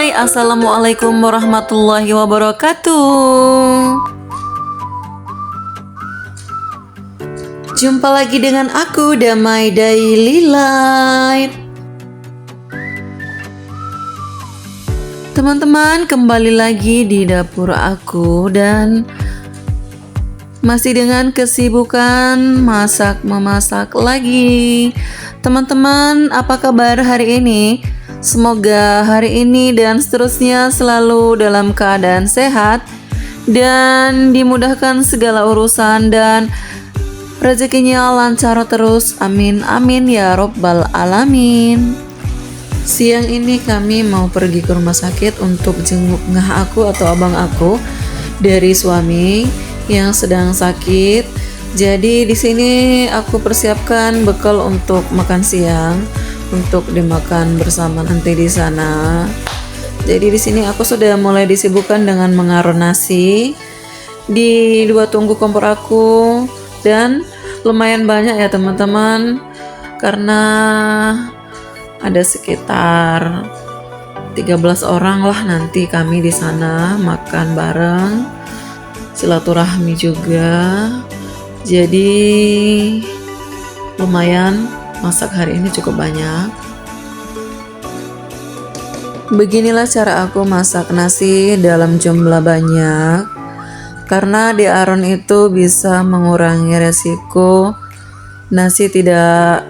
Hai, Assalamualaikum warahmatullahi wabarakatuh. Jumpa lagi dengan aku, Damai Daily Life. Teman-teman, kembali lagi di dapur aku dan masih dengan kesibukan memasak lagi. Teman-teman, apa kabar hari ini? Semoga hari ini dan seterusnya selalu dalam keadaan sehat dan dimudahkan segala urusan dan rezekinya lancar terus. Amin amin ya robbal alamin. Siang ini kami mau pergi ke rumah sakit untuk jenguk ngah aku atau abang aku dari suami yang sedang sakit. Jadi di sini aku persiapkan bekal untuk makan siang untuk dimakan bersama nanti di sana. Jadi di sini aku sudah mulai disibukkan dengan mengaron nasi di dua tungku kompor aku dan lumayan banyak ya teman-teman karena ada sekitar 13 orang lah nanti kami di sana makan bareng, silaturahmi juga. Jadi lumayan, masak hari ini cukup banyak. Beginilah cara aku masak nasi dalam jumlah banyak, karena di aron itu bisa mengurangi resiko nasi tidak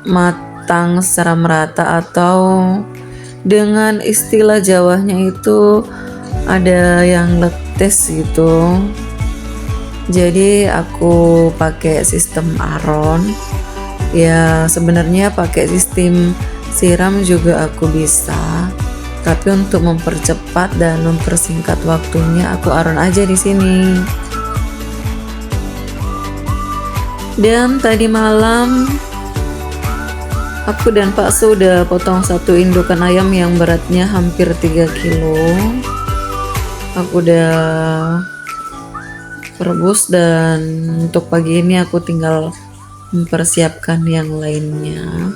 matang secara merata, atau dengan istilah Jawanya itu ada yang letes gitu. Jadi aku pakai sistem aron. Ya sebenarnya pakai sistem siram juga aku bisa, tapi untuk mempercepat dan mempersingkat waktunya aku aron aja di sini. Dan tadi malam aku dan Pak Su udah potong satu indukan ayam yang beratnya hampir 3 kilo. Aku udah rebus dan untuk pagi ini aku tinggal mempersiapkan yang lainnya.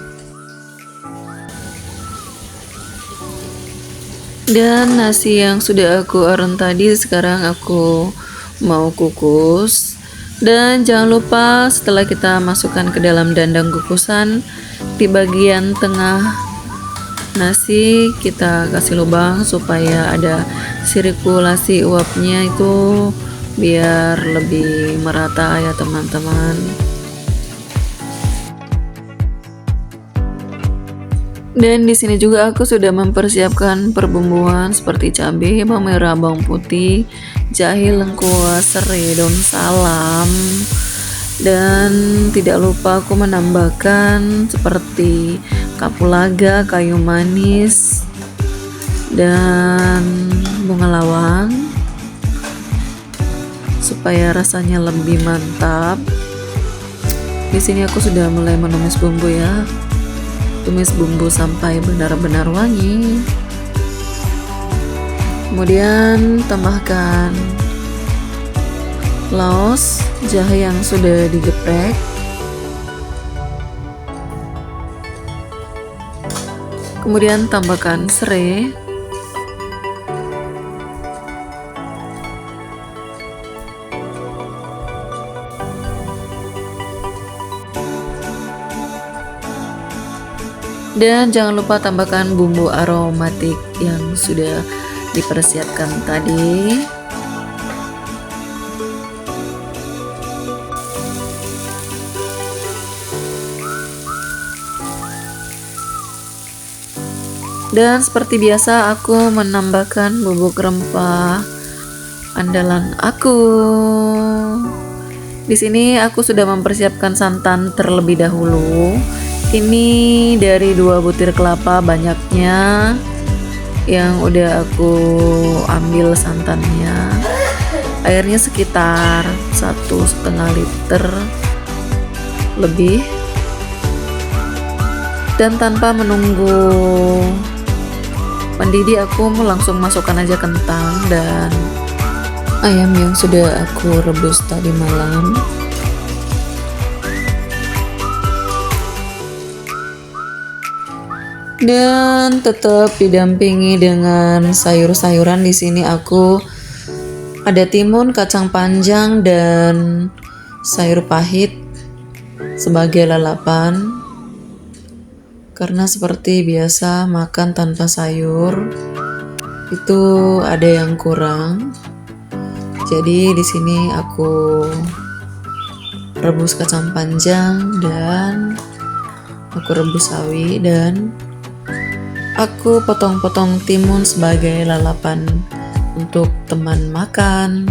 Dan nasi yang sudah aku aron tadi sekarang aku mau kukus. Dan jangan lupa setelah kita masukkan ke dalam dandang kukusan, di bagian tengah nasi kita kasih lubang supaya ada sirkulasi uapnya itu biar lebih merata ya teman-teman. Dan di sini juga aku sudah mempersiapkan perbumbuan seperti cabai, bawang merah, bawang putih, jahe, lengkuas, serai, daun salam. Dan tidak lupa aku menambahkan seperti kapulaga, kayu manis, dan bunga lawang supaya rasanya lebih mantap. Di sini aku sudah mulai menumis bumbu ya. Tumis bumbu sampai benar-benar wangi. Kemudian tambahkan laos, jahe yang sudah digeprek, kemudian tambahkan serai, dan jangan lupa tambahkan bumbu aromatik yang sudah dipersiapkan tadi. Dan seperti biasa aku menambahkan bubuk rempah andalan aku. Di sini aku sudah mempersiapkan santan terlebih dahulu. Ini dari 2 butir kelapa banyaknya yang udah aku ambil santannya. Airnya sekitar 1,5 liter lebih. Dan tanpa menunggu mendidih aku langsung masukkan aja kentang dan ayam yang sudah aku rebus tadi malam. Dan tetap didampingi dengan sayur-sayuran. Di sini aku ada timun, kacang panjang, dan sayur pahit sebagai lalapan. Karena seperti biasa makan tanpa sayur itu ada yang kurang. Jadi di sini aku rebus kacang panjang dan aku rebus sawi dan aku potong-potong timun sebagai lalapan untuk teman makan.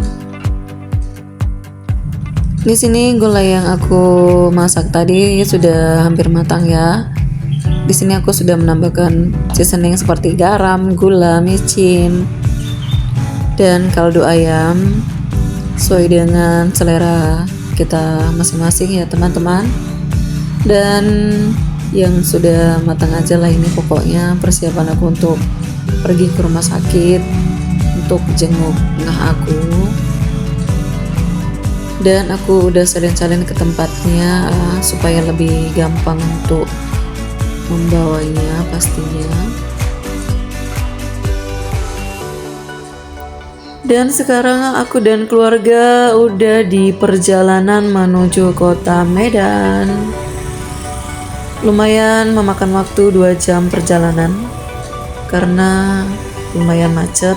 Di sini gulai yang aku masak tadi sudah hampir matang ya. Di sini aku sudah menambahkan seasoning seperti garam, gula, micin, dan kaldu ayam sesuai dengan selera kita masing-masing ya teman-teman. Dan yang sudah matang aja lah ini, pokoknya persiapan aku untuk pergi ke rumah sakit untuk jenguk ngah aku. Dan aku udah salin-salin ke tempatnya supaya lebih gampang untuk membawanya pastinya. Dan sekarang aku dan keluarga udah di perjalanan menuju kota Medan. Lumayan memakan waktu 2 jam perjalanan karena lumayan macet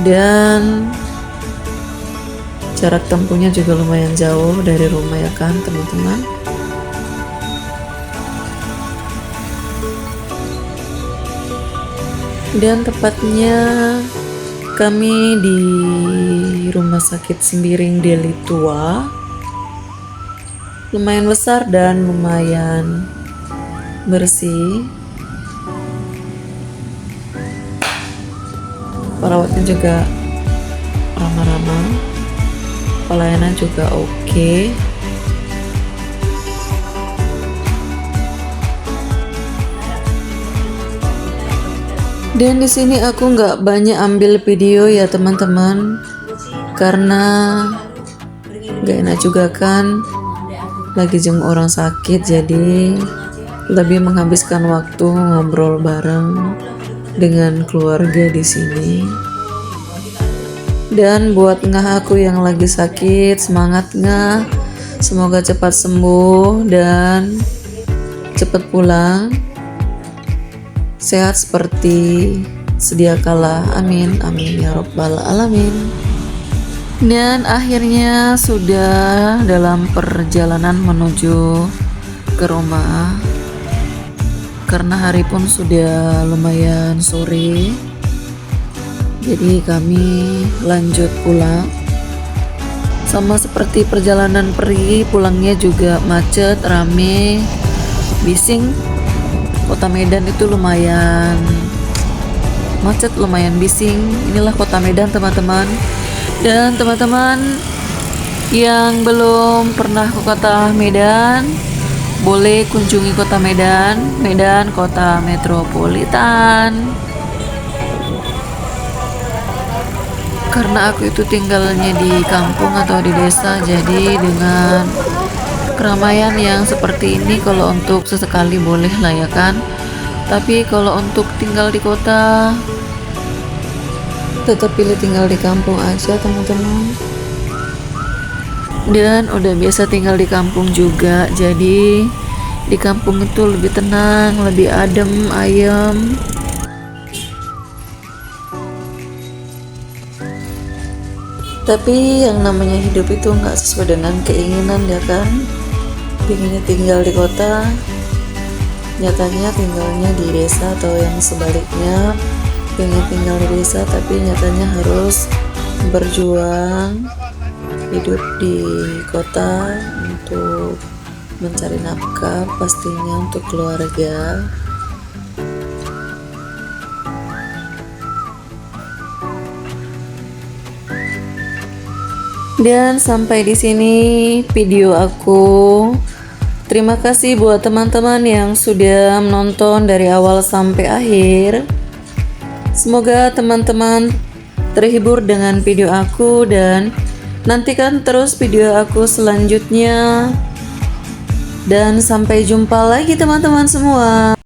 dan jarak tempuhnya juga lumayan jauh dari rumah ya kan teman-teman. Dan tepatnya kami di Rumah Sakit Sembiring Deli Tua. Lumayan besar dan lumayan bersih. Perawatnya juga ramah-ramah. Pelayanan juga oke. Dan di sini aku nggak banyak ambil video ya teman-teman, karena nggak enak juga kan lagi jenguk orang sakit, jadi lebih menghabiskan waktu ngobrol bareng dengan keluarga di sini. Dan buat ngah aku yang lagi sakit, semangat ngah, semoga cepat sembuh dan cepat pulang sehat seperti sedia kala. Amin amin ya robbal alamin. Dan akhirnya sudah dalam perjalanan menuju ke rumah, karena hari pun sudah lumayan sore, jadi kami lanjut pulang. Sama seperti perjalanan pergi, pulangnya juga macet, rame, bising. Kota Medan itu lumayan macet, lumayan bising. Inilah kota Medan teman-teman. Dan teman-teman yang belum pernah ke kota Medan, boleh kunjungi kota Medan. Medan kota metropolitan. Karena aku itu tinggalnya di kampung atau di desa, jadi dengan keramaian yang seperti ini kalau untuk sesekali boleh lah ya kan. Tapi kalau untuk tinggal di kota, tetap pilih tinggal di kampung aja teman-teman. Dan udah biasa tinggal di kampung juga, jadi di kampung itu lebih tenang, lebih adem, ayem. Tapi yang namanya hidup itu nggak sesuai dengan keinginan ya kan. Pinginnya tinggal di kota, nyatanya tinggalnya di desa, atau yang sebaliknya pengen tinggal di desa tapi nyatanya harus berjuang hidup di kota untuk mencari nafkah pastinya untuk keluarga. Dan sampai di sini video aku. Terima kasih buat teman-teman yang sudah menonton dari awal sampai akhir. Semoga teman-teman terhibur dengan video aku dan nantikan terus video aku selanjutnya. Dan sampai jumpa lagi teman-teman semua.